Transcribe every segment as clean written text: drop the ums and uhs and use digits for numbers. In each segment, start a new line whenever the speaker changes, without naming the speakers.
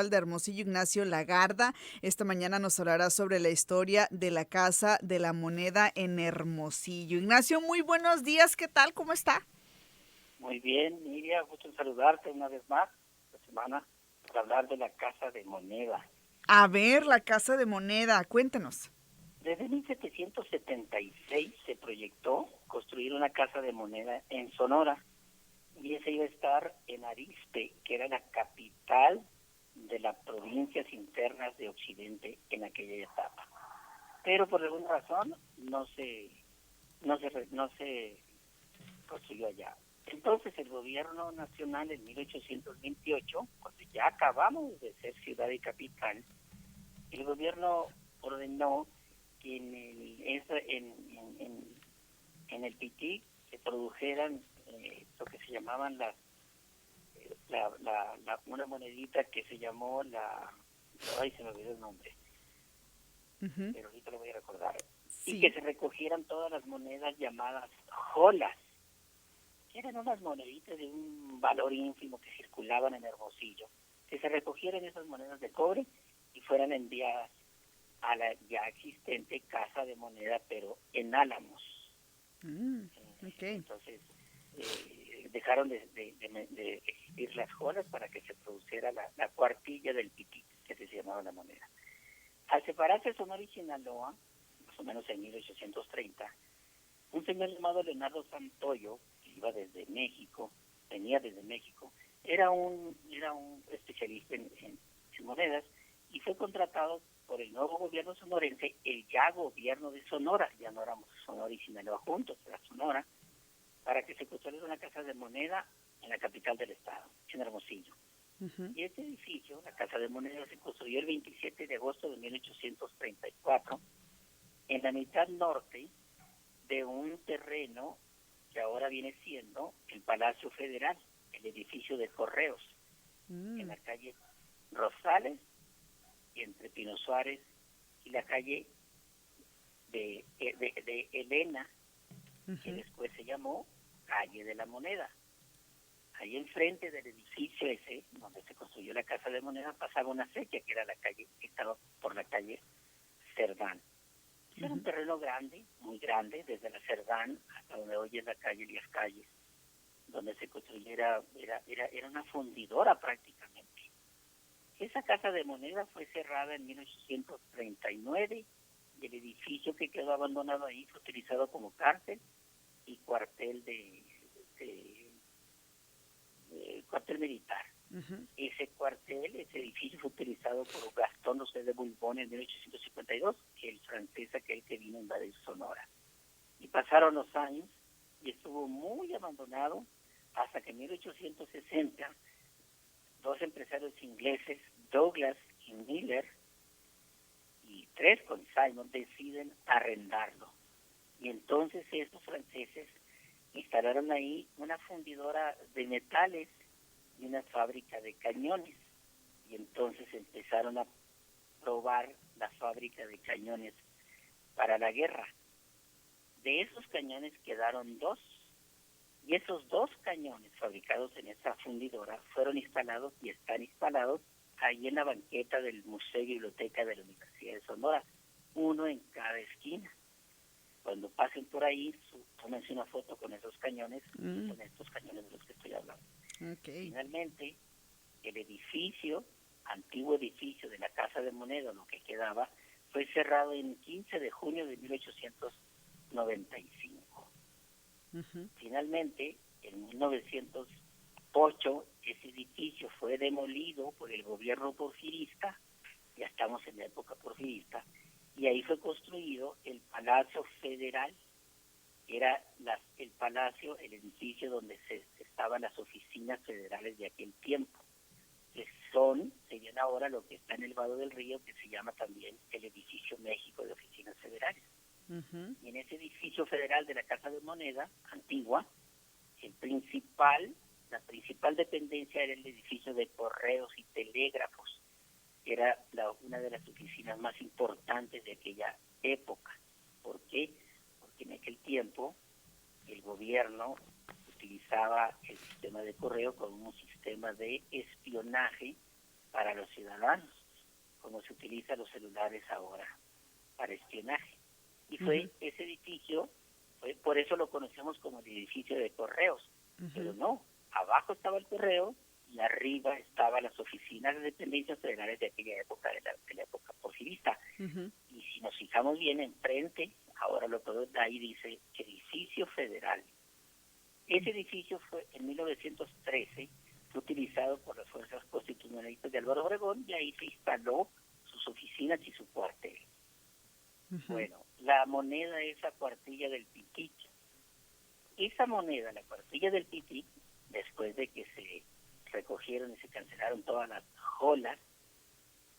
De Hermosillo, Ignacio Lagarda. Esta mañana nos hablará sobre la historia de la Casa de la Moneda en Hermosillo. Ignacio, muy buenos días, ¿qué tal? ¿Cómo está?
Muy bien, Miriam, gusto en saludarte una vez más esta semana para hablar de la Casa de Moneda.
A ver, la Casa de Moneda, cuéntenos.
Desde 1776 se proyectó construir una Casa de Moneda en Sonora y esa iba a estar en Arizpe, que era la capital de las provincias internas de Occidente en aquella etapa. Pero por alguna razón no se construyó allá. Entonces el gobierno nacional en 1828, cuando ya acabamos de ser ciudad y capital, el gobierno ordenó que en el Pitic se produjeran lo que se llamaban una monedita que se llamó ay, se me olvidó el nombre,
Ujú.
pero ahorita lo voy a recordar, y que
Sí.
se recogieran todas las monedas llamadas jolas. Eran unas moneditas de un valor ínfimo que circulaban en Hermosillo, que se recogieran esas monedas de cobre y fueran enviadas a la ya existente Casa de Moneda, pero en Álamos.
Mm, ok.
Entonces, dejaron de existir las jolas para que se produciera la cuartilla del piquí, que se llamaba la moneda. Al separarse Sonora y Sinaloa, más o menos en 1830, un señor llamado Leonardo Santoyo, que venía desde México, era un especialista en monedas y fue contratado por el nuevo gobierno sonorense, el ya gobierno de Sonora, ya no éramos Sonora y Sinaloa juntos, era Sonora, para que se construyera una casa de moneda en la capital del estado, en Hermosillo.
Ujú.
Y este edificio, la Casa de Moneda, se construyó el 27 de agosto de 1834 en la mitad norte de un terreno que ahora viene siendo el Palacio Federal, el edificio de Correos, en
Mm,
la calle Rosales y entre Pino Suárez y la calle de Elena, que
ujú.
después se llamó Calle de la Moneda. Ahí enfrente del edificio ese, donde se construyó la Casa de Moneda, pasaba una acequia que era la calle, que estaba por la calle Cerdán. Era un
Ujú.
terreno grande, muy grande, desde la Cerdán hasta donde hoy es la calle Elías Calles, donde se construyera, era una fundidora prácticamente. Esa Casa de Moneda fue cerrada en 1839 y el edificio que quedó abandonado ahí fue utilizado como cárcel y de cuartel militar.
Ujú.
Ese edificio fue utilizado por Gastón José de Borbón en 1852, el francés aquel que vino a invadir Sonora. Y pasaron los años y estuvo muy abandonado hasta que en 1860 dos empresarios ingleses, Douglas y Miller, y tres con Simon, deciden arrendarlo. Y entonces estos franceses instalaron ahí una fundidora de metales y una fábrica de cañones. Y entonces empezaron a probar la fábrica de cañones para la guerra. De esos cañones quedaron dos, y esos dos cañones fabricados en esa fundidora fueron instalados y están instalados ahí en la banqueta del Museo y Biblioteca de la Universidad de Sonora, uno en cada esquina. Cuando pasen por ahí, tómense una foto con esos cañones, y
Mm,
son estos cañones de los que estoy hablando.
ok.
Finalmente, el antiguo edificio de la Casa de Moneda, lo que quedaba, fue cerrado en 15 de junio de 1895.
Ujú.
Finalmente, en 1908, ese edificio fue demolido por el gobierno porfirista, ya estamos en la época porfirista, y ahí fue construido el Palacio Federal. Era el palacio, el edificio donde estaban las oficinas federales de aquel tiempo, que serían ahora lo que está en el Vado del Río, que se llama también el Edificio México de Oficinas Federales.
Ujú.
Y en ese edificio federal de la Casa de Moneda, antigua, la principal dependencia era el edificio de correos y telégrafos, que era una de las oficinas más importantes de aquella época. ¿Por qué? Porque en aquel tiempo el gobierno utilizaba el sistema de correo como un sistema de espionaje para los ciudadanos, como se utilizan los celulares ahora para espionaje. Y fue ese edificio, por eso lo conocemos como el edificio de correos, pero no, abajo estaba el correo y arriba estaban las oficinas de dependencias federales de aquella época, de la época porfirista. Y si nos fijamos bien enfrente, ahora lo puedo ver, ahí dice edificio federal. Ese edificio fue en 1913, fue utilizado por las fuerzas constitucionalistas de Álvaro Obregón y ahí se instaló sus oficinas y su cuartel. Bueno, la moneda es la cuartilla del Pitic. Esa moneda, la cuartilla del Pitic, después de que se recogieron y se cancelaron todas las jolas,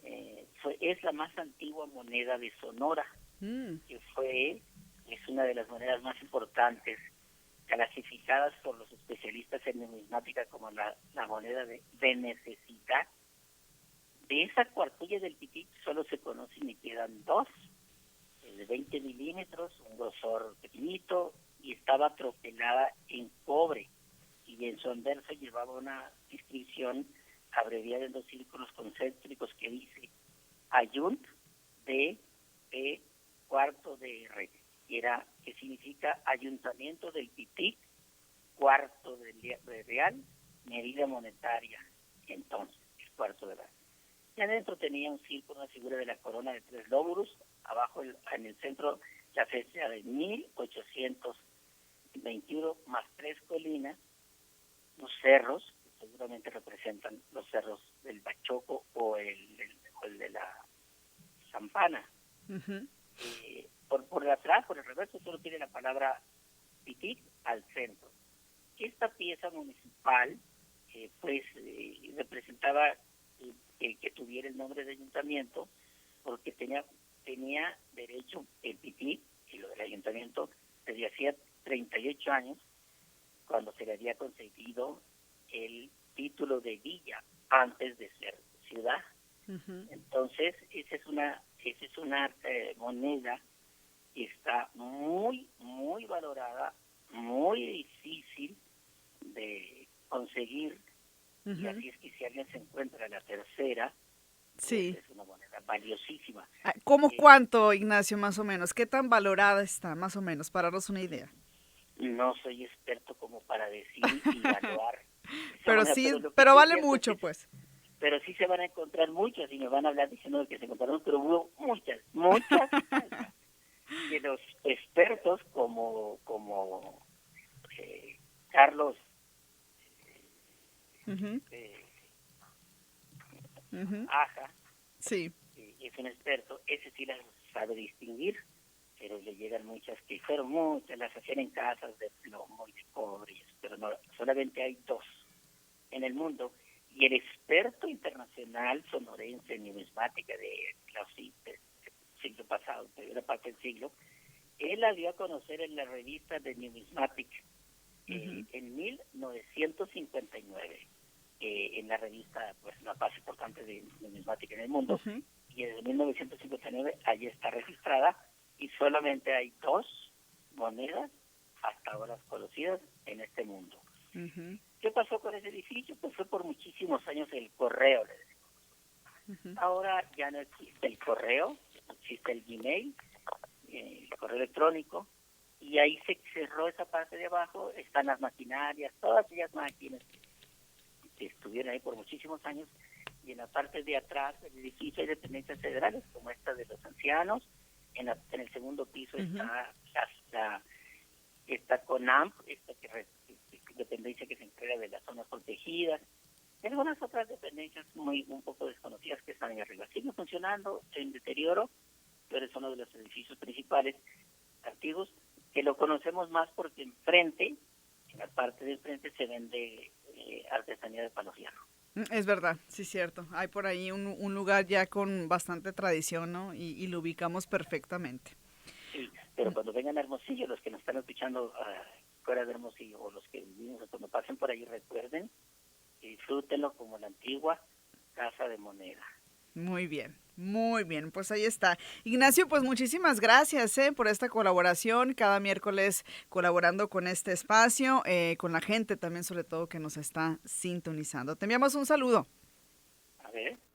es la más antigua moneda de Sonora, que es una de las monedas más importantes, clasificadas por los especialistas en numismática como la moneda de necesidad. De esa cuartilla del Pitic solo se conocen y quedan dos, de 20 milímetros, un grosor pequeñito, y estaba troquelada en cobre, y en su anverso llevaba una inscripción abreviada en 2 círculos concéntricos que dice Ayunt de P cuarto de R, que significa Ayuntamiento del Pitic, cuarto de real, medida monetaria, entonces, el cuarto de real. Y adentro tenía un círculo, una figura de la corona de 3 lóbulos, abajo en el centro la fecha de 1821, más 3 colinas, los cerros, que seguramente representan los cerros del Bachoco o el de la Zampana. Por atrás, por el reverso, solo tiene la palabra Pitic al centro. Esta pieza municipal, representaba el que tuviera el nombre de ayuntamiento, porque tenía derecho el Pitic, y lo del ayuntamiento, desde hacía 38 años, cuando se le había concedido el título de villa antes de ser ciudad. Entonces, esa es una moneda que está muy, muy valorada, muy difícil de conseguir, y así es que si alguien se encuentra la tercera,
sí,
pues es una moneda valiosísima.
¿Cómo cuánto, Ignacio, más o menos? ¿Qué tan valorada está, más o menos, para darnos una idea?
No soy experto como para decir y evaluar.
Pero sí, pero vale mucho, pues.
Pero sí se van a encontrar muchas, y me van a hablar diciendo que se encontraron, pero hubo muchas, que los expertos como Carlos Aja,
sí,
es un experto, ese sí las sabe distinguir, pero le llegan muchas que fueron muchas, las hacían en casas de plomo y de cobre, pero no, solamente hay 2 en el mundo. Y el experto internacional sonorense en numismática del siglo pasado, primera parte del siglo, él la dio a conocer en la revista de Numismatic en 1959, en la revista, pues la más importante de numismática en el mundo, y desde 1959 allí está registrada, y solamente hay 2 monedas hasta ahora conocidas en este mundo. ¿Qué pasó con ese edificio? Pues fue por muchísimos años el correo, le decimos. Ahora ya no existe el correo, existe el Gmail, el correo electrónico, y ahí se cerró esa parte de abajo, están las maquinarias, todas aquellas máquinas que estuvieron ahí por muchísimos años, y en la parte de atrás del edificio hay dependencias federales, como esta de los ancianos, en el segundo piso está CONAMP, dependencia que se encarga de las zonas protegidas, y algunas otras dependencias un poco desconocidas que están ahí arriba. Sigue funcionando en deterioro, pero es uno de los edificios principales antiguos, que lo conocemos más porque enfrente, en la parte de enfrente, se vende artesanía de palo fierro.
Es verdad, sí, cierto. Hay por ahí un lugar ya con bastante tradición, ¿no? Y lo ubicamos perfectamente.
Sí, pero cuando vengan a Hermosillo, los que nos están escuchando fuera de Hermosillo, o los que vivimos, cuando pasen por ahí, recuerden y disfrútenlo como la antigua Casa de Moneda.
Muy bien, pues ahí está. Ignacio, pues muchísimas gracias por esta colaboración, cada miércoles colaborando con este espacio, con la gente también sobre todo que nos está sintonizando. Te enviamos un saludo.
A ver.